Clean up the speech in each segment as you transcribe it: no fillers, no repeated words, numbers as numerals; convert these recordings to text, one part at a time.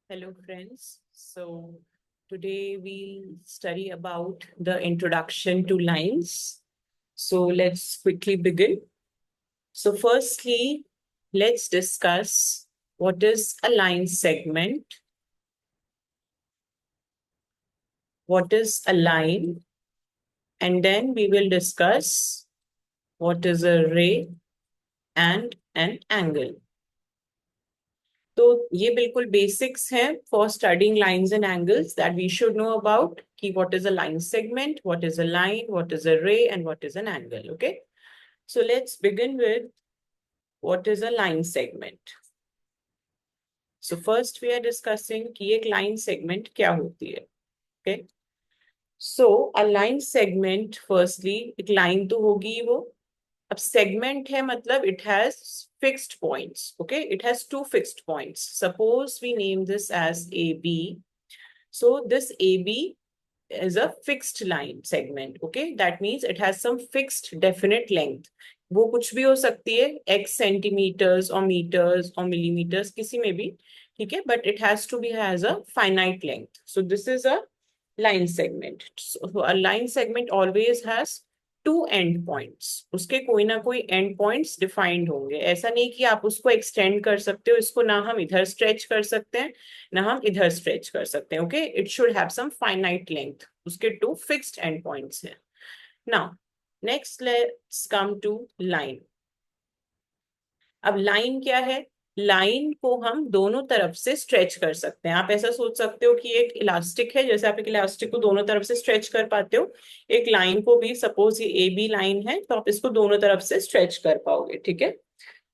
Hello friends. Today we'll study about the introduction to lines. So let's quickly begin. So firstly, let's discuss what is a line segment, what is a line, and then we will discuss what is a ray and an angle. तो ये बिल्कुल basics हैं for studying lines and angles that we should know about कि what is a line segment, what is a line, what is a ray and what is an angle. Okay, so let's begin with what is a line segment. So first we are discussing कि एक line segment क्या होती है. Okay, so a line segment, firstly एक line तो होगी वो. अब सेगमेंट है मतलब it has fixed points. Okay, it has two fixed points. Suppose we name this as AB. So this AB is a fixed line segment. Okay, that means it has some fixed definite length. वो कुछ भी हो सकती है, x centimeters or meters or millimeters, किसी में भी, ठीक है, but it has to be has a finite length. So this is a line segment. So a line segment always has two end points. उसके कोई ना कोई एंड पॉइंट्स डिफाइंड होंगे. ऐसा नहीं कि आप उसको एक्सटेंड कर सकते हो, इसको ना हम इधर स्ट्रेच कर सकते हैं ना हम इधर स्ट्रेच कर सकते हैं. Okay, it should have some finite length. उसके टू फिक्स्ड एंड पॉइंट्स हैं. Now next let's come to line. अब लाइन क्या है? लाइन को हम दोनों तरफ से स्ट्रेच कर सकते हैं. आप ऐसा सोच सकते हो कि एक इलास्टिक है, जैसे आप एक इलास्टिक को दोनों तरफ से स्ट्रेच कर पाते हो, एक लाइन को भी, सपोज ये ए बी लाइन है तो आप इसको दोनों तरफ से स्ट्रेच कर पाओगे. ठीक है,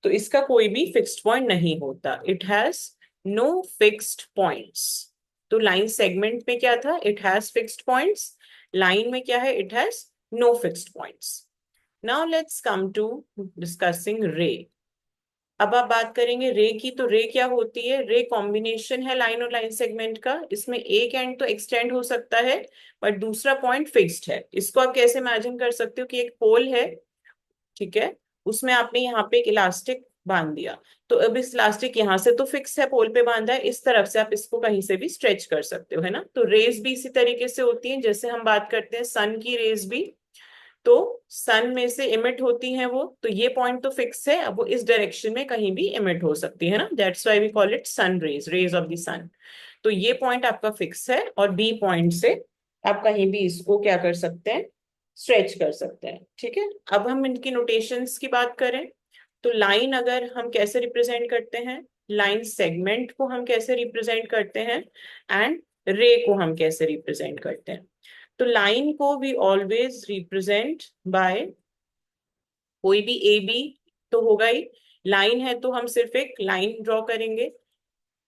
तो इसका कोई भी फिक्स्ड पॉइंट नहीं होता. It has no fixed points. तो लाइन सेगमेंट में क्या था? It has fixed points. Line में क्या है? It has no fixed points. Now let's come to discussing ray. अब आप बात करेंगे रे की. तो रे क्या होती है? रे कॉम्बिनेशन है लाइन और लाइन सेगमेंट का. इसमें एक एंड तो एक्सटेंड हो सकता है बट दूसरा पॉइंट फिक्स्ड है. इसको आप कैसे इमेजिन कर सकते हो कि एक पोल है, ठीक है, उसमें आपने यहाँ पे एक इलास्टिक बांध दिया. तो अब इस इलास्टिक यहाँ से तो फिक्स है, पोल पे बांधा है, इस तरफ से आप इसको कहीं से भी स्ट्रेच कर सकते हो, है ना. तो रेज भी इसी तरीके से होती हैं. जैसे हम बात करते हैं सन की रेज भी, तो सन में से इमिट होती हैं वो, तो ये पॉइंट तो फिक्स है, अब वो इस डायरेक्शन में कहीं भी इमिट हो सकती है ना. That's why we call it sun rays, rays of the sun. तो ये पॉइंट आपका फिक्स है और बी पॉइंट से आप कहीं भी इसको क्या कर सकते हैं? स्ट्रेच कर सकते हैं. ठीक है, अब हम इनकी नोटेशंस की बात करें तो लाइन अगर हम कैसे रिप्रेजेंट करते हैं, लाइन सेगमेंट को हम कैसे रिप्रेजेंट करते हैं, एंड रे को हम कैसे रिप्रेजेंट करते हैं. तो लाइन को वी ऑलवेज रिप्रेजेंट बाय कोई भी ए बी तो होगा ही. लाइन है तो हम सिर्फ एक लाइन ड्रॉ करेंगे,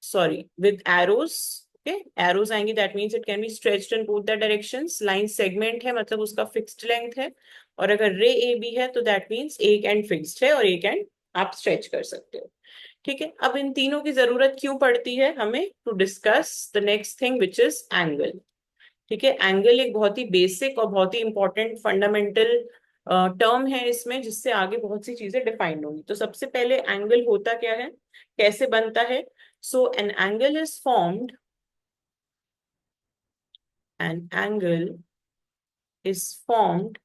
sorry, with arrows. Okay, arrows आएंगे, that means it can be stretched in both the directions. Line segment है मतलब उसका फिक्स्ड लेंथ है. और अगर रे ए बी है तो दैट मीन्स एक एंड फिक्स्ड है और एक एंड आप स्ट्रेच कर सकते हो. ठीक है, अब इन तीनों की जरूरत क्यों पड़ती है हमें? To discuss the next thing which is angle. ठीक है, एंगल एक बहुत ही बेसिक और बहुत ही इंपॉर्टेंट फंडामेंटल टर्म है इसमें, जिससे आगे बहुत सी चीजें डिफाइंड होंगी. तो सबसे पहले एंगल होता क्या है, कैसे बनता है? So an angle is formed, an angle is formed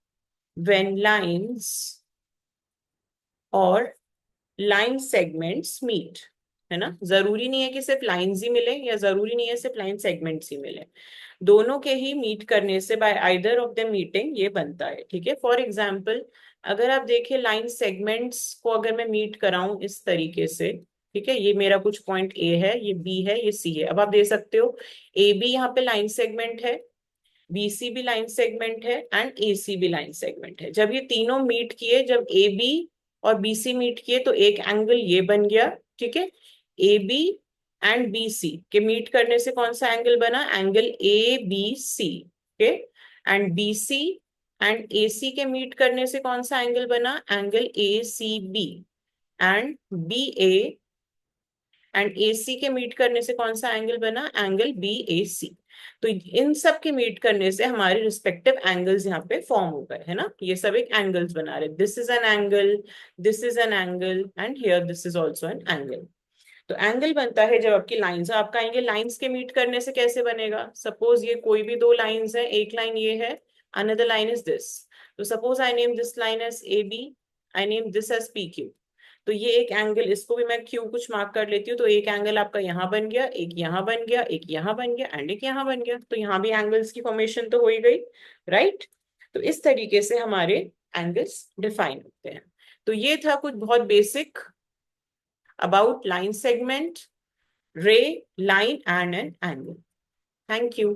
when lines और लाइन सेगमेंट्स मीट, है ना. जरूरी नहीं है कि सिर्फ लाइंस ही मिले या जरूरी नहीं है सिर्फ लाइन सेगमेंट्स ही मिले. दोनों के ही मीट करने से, bye either of the meeting, ये बनता है. ठीक है, फॉर एग्जाम्पल अगर आप देखिए लाइन सेगमेंट्स को अगर मैं मीट कराऊं इस तरीके से, ठीक है, ये मेरा कुछ पॉइंट ए है, ये बी है, ये सी है. अब आप दे सकते हो ए बी यहाँ पे लाइन सेगमेंट है, बी सी भी लाइन सेगमेंट है एंड ए सी भी लाइन सेगमेंट है. जब ये तीनों मीट किए, जब ए बी और बी सी मीट किए तो एक एंगल ये बन गया. ठीक है, A B and B C के मीट करने से कौन सा एंगल बना? Angle A B C. Okay, and B C and A C के मीट करने से कौन सा एंगल बना? Angle A C B. And B A and A C के मीट करने से कौन सा एंगल बना? एंगल बी ए सी. तो इन सब के मीट करने से हमारे रिस्पेक्टिव एंगल्स यहाँ पे फॉर्म हो गए, है ना. ये सब एक एंगल्स बना रहे. This is an angle, this is an angle and here this is also an angle. तो एंगल बनता है जब आपकी लाइंस, आप कहेंगे लाइंस के मीट करने से कैसे बनेगा? सपोज ये कोई भी दो लाइंस है, एक लाइन ये है, अनदर लाइन इज दिस। तो suppose I name this line as A B, I name this as P Q. तो ये एक एंगल, इसको भी मैं क्यू कुछ मार्क कर लेती हूँ, तो एक एंगल आपका यहाँ बन गया, एक यहाँ बन गया, एक यहाँ बन गया एंड एक यहाँ बन गया। तो यहाँ भी एंगल्स की फॉर्मेशन तो हो ही गई, राइट? तो इस तरीके से हमारे एंगल्स डिफाइन होते हैं। तो ये था कुछ बहुत basic about line segment, ray, line and an angle. Thank you.